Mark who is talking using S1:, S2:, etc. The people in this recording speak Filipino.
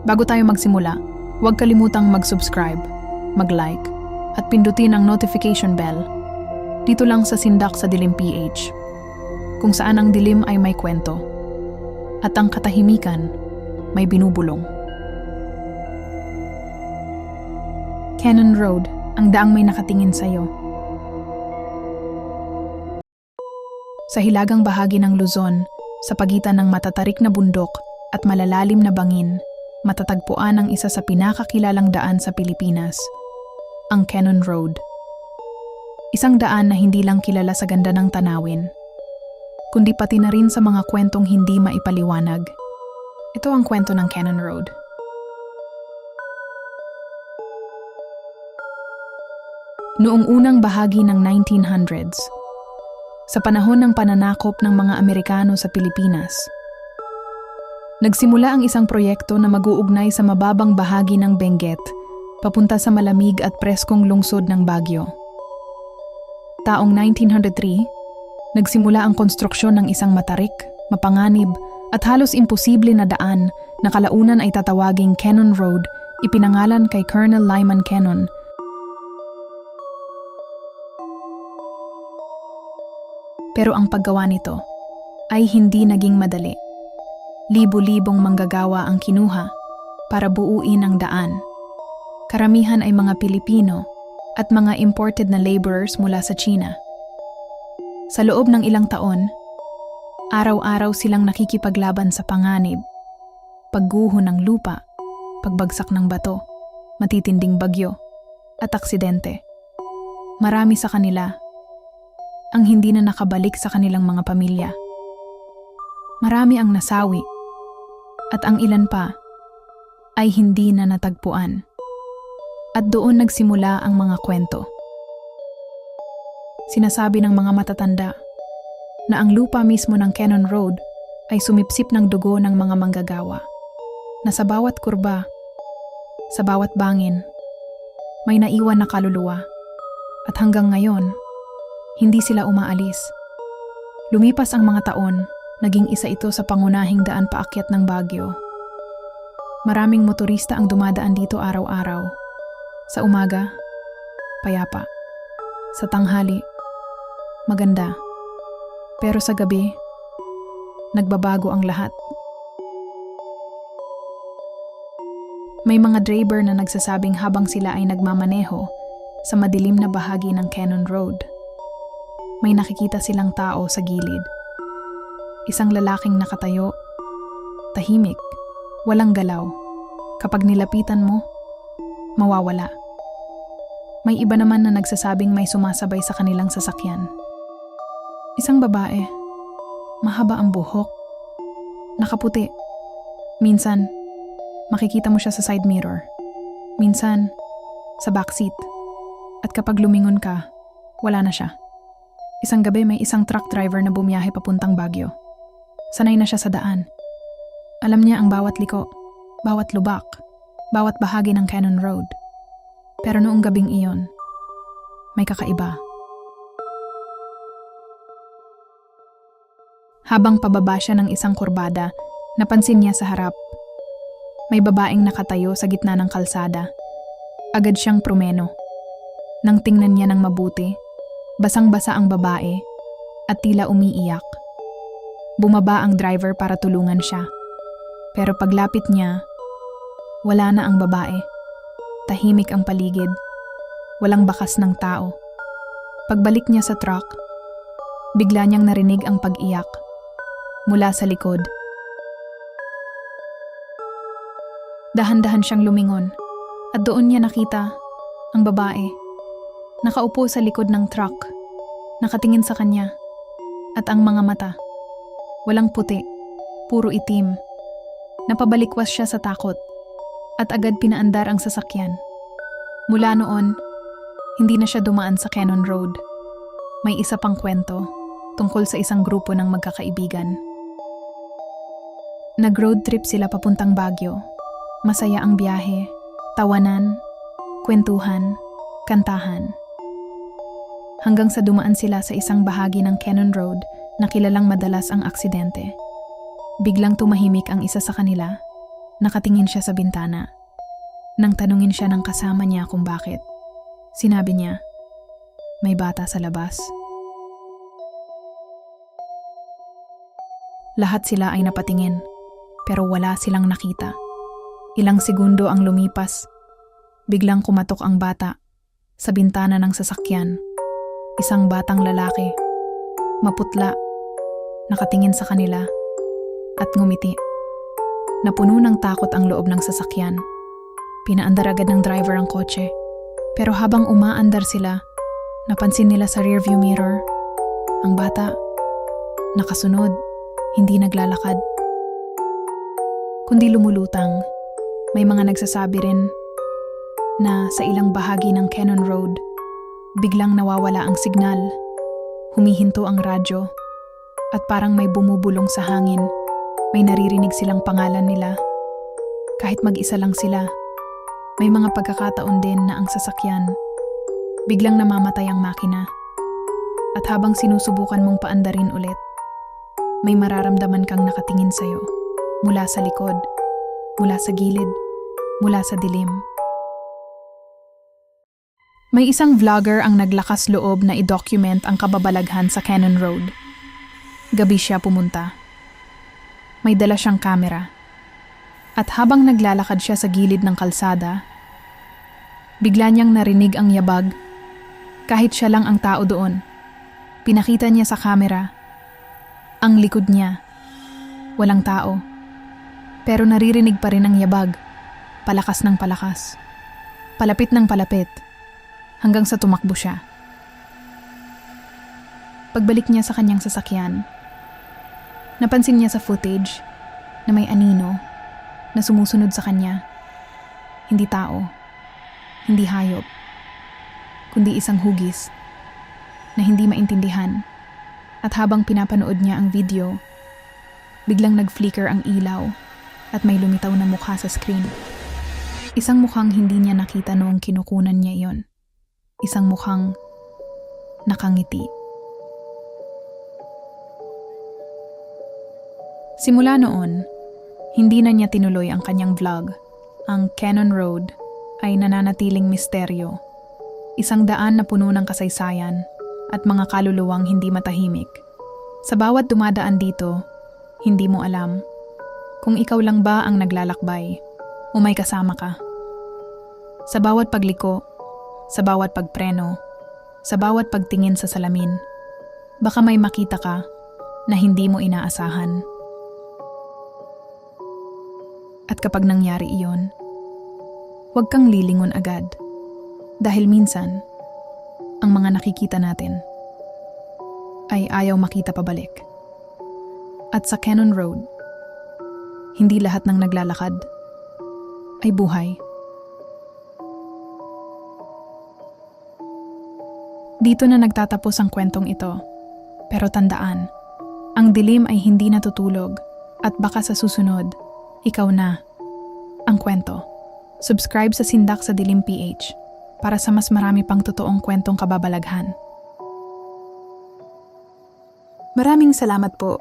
S1: Bago tayo magsimula, huwag kalimutang mag-subscribe, mag-like, at pindutin ang notification bell. Dito lang sa Sindak sa Dilim PH, kung saan ang dilim ay may kwento, at ang katahimikan may binubulong. Cannon Road, ang daang may nakatingin sa'yo. Sa hilagang bahagi ng Luzon, sa pagitan ng matatarik na bundok at malalalim na bangin, matatagpuan ang isa sa pinakakilalang daan sa Pilipinas, ang Cannon Road. Isang daan na hindi lang kilala sa ganda ng tanawin, kundi pati na rin sa mga kwentong hindi maipaliwanag. Ito ang kwento ng Cannon Road. Noong unang bahagi ng 1900s, sa panahon ng pananakop ng mga Amerikano sa Pilipinas, nagsimula ang isang proyekto na mag-uugnay sa mababang bahagi ng Benguet papunta sa malamig at preskong lungsod ng Baguio. Taong 1903, nagsimula ang konstruksyon ng isang matarik, mapanganib at halos imposible na daan na kalaunan ay tatawaging Cannon Road, ipinangalan kay Colonel Lyman Cannon. Pero ang paggawa nito ay hindi naging madali. Libo-libong manggagawa ang kinuha para buuin ang daan. Karamihan ay mga Pilipino at mga imported na laborers mula sa China. Sa loob ng ilang taon, araw-araw silang nakikipaglaban sa panganib, pagguho ng lupa, pagbagsak ng bato, matitinding bagyo, at aksidente. Marami sa kanila ang hindi na nakabalik sa kanilang mga pamilya. Marami ang nasawi, at ang ilan pa ay hindi na natagpuan. At doon nagsimula ang mga kwento. Sinasabi ng mga matatanda na ang lupa mismo ng Cannon Road ay sumipsip ng dugo ng mga manggagawa, na sa bawat kurba, sa bawat bangin, may naiwan na kaluluwa, at hanggang ngayon, hindi sila umaalis. Lumipas ang mga taon, naging isa ito sa pangunahing daan paakyat ng Baguio. Maraming motorista ang dumadaan dito araw-araw. Sa umaga, payapa. Sa tanghali, maganda. Pero sa gabi, nagbabago ang lahat. May mga driver na nagsasabing habang sila ay nagmamaneho sa madilim na bahagi ng Cannon Road, may nakikita silang tao sa gilid. Isang lalaking nakatayo, tahimik, walang galaw. Kapag nilapitan mo, mawawala. May iba naman na nagsasabing may sumasabay sa kanilang sasakyan. Isang babae, mahaba ang buhok, nakaputi. Minsan, makikita mo siya sa side mirror. Minsan, sa backseat. At kapag lumingon ka, wala na siya. Isang gabi may isang truck driver na bumiyahe papuntang Baguio. Sanay na siya sa daan. Alam niya ang bawat liko, bawat lubak, bawat bahagi ng Cannon Road. Pero noong gabing iyon, may kakaiba. Habang pababa siya ng isang kurbada, napansin niya sa harap. May babaeng nakatayo sa gitna ng kalsada. Agad siyang prumeno. Nang tingnan niya ng mabuti, basang-basa ang babae at tila umiiyak. Bumaba ang driver para tulungan siya. Pero paglapit niya, wala na ang babae. Tahimik ang paligid. Walang bakas ng tao. Pagbalik niya sa truck, bigla niyang narinig ang pag-iyak mula sa likod. Dahan-dahan siyang lumingon at doon niya nakita ang babae. Nakaupo sa likod ng truck, nakatingin sa kanya, at ang mga mata, walang puti, puro itim. Napabalikwas siya sa takot, at agad pinaandar ang sasakyan. Mula noon, hindi na siya dumaan sa Cannon Road. May isa pang kwento tungkol sa isang grupo ng magkakaibigan. Nag-road trip sila papuntang Baguio. Masaya ang biyahe, tawanan, kwentuhan, kantahan. Hanggang sa dumaan sila sa isang bahagi ng Cannon Road na kilalang madalas ang aksidente. Biglang tumahimik ang isa sa kanila Nakatingin siya sa bintana. Nang tanungin siya ng kasama niya kung bakit, sinabi niya, may bata sa labas. Lahat sila ay napatingin, pero wala silang nakita. Ilang segundo ang lumipas. Biglang kumatok ang bata sa bintana ng sasakyan. Isang batang lalaki, maputla, nakatingin sa kanila at ngumiti. Napuno ng takot ang loob ng sasakyan. Pinaandar agad ng driver ang kotse. Pero habang umaandar sila, napansin nila sa rearview mirror, ang bata, nakasunod, hindi naglalakad, kundi lumulutang. May mga nagsasabi rin na sa ilang bahagi ng Cannon Road, biglang nawawala ang signal, humihinto ang radyo, at parang may bumubulong sa hangin. May naririnig silang pangalan nila. Kahit mag-isa lang sila, may mga pagkakataon din na ang sasakyan, biglang namamatay ang makina. At habang sinusubukan mong paandarin ulit, may mararamdaman kang nakatingin sa'yo, mula sa likod, mula sa gilid, mula sa dilim. May isang vlogger ang naglakas loob na i-document ang kababalaghan sa Cannon Road. Gabi siya pumunta. May dala siyang kamera. At habang naglalakad siya sa gilid ng kalsada, bigla niyang narinig ang yabag. Kahit siya lang ang tao doon, pinakita niya sa kamera ang likod niya. Walang tao. Pero naririnig pa rin ang yabag. Palakas ng palakas. Palapit ng palapit. Hanggang sa tumakbo siya. Pagbalik niya sa kanyang sasakyan, napansin niya sa footage na may anino na sumusunod sa kanya. Hindi tao, hindi hayop, kundi isang hugis na hindi maintindihan. At habang pinapanood niya ang video, biglang nag-flicker ang ilaw at may lumitaw na mukha sa screen. Isang mukhang hindi niya nakita noong kinukunan niya iyon. Isang mukhang nakangiti. Simula noon, hindi na niya tinuloy ang kanyang vlog. Ang Cannon Road ay nananatiling misteryo. Isang daan na puno ng kasaysayan at mga kaluluwang hindi matahimik. Sa bawat dumadaan dito, hindi mo alam kung ikaw lang ba ang naglalakbay o may kasama ka. Sa bawat pagliko, sa bawat pagpreno, sa bawat pagtingin sa salamin, baka may makita ka na hindi mo inaasahan. At kapag nangyari iyon, huwag kang lilingon agad. Dahil minsan, ang mga nakikita natin ay ayaw makita pabalik. At sa Cannon Road, hindi lahat ng naglalakad ay buhay. Dito na nagtatapos ang kwentong ito. Pero tandaan, ang dilim ay hindi natutulog at baka sa susunod, ikaw na ang kwento. Subscribe sa Sindak sa Dilim PH para sa mas marami pang totoong kwentong kababalaghan. Maraming salamat po.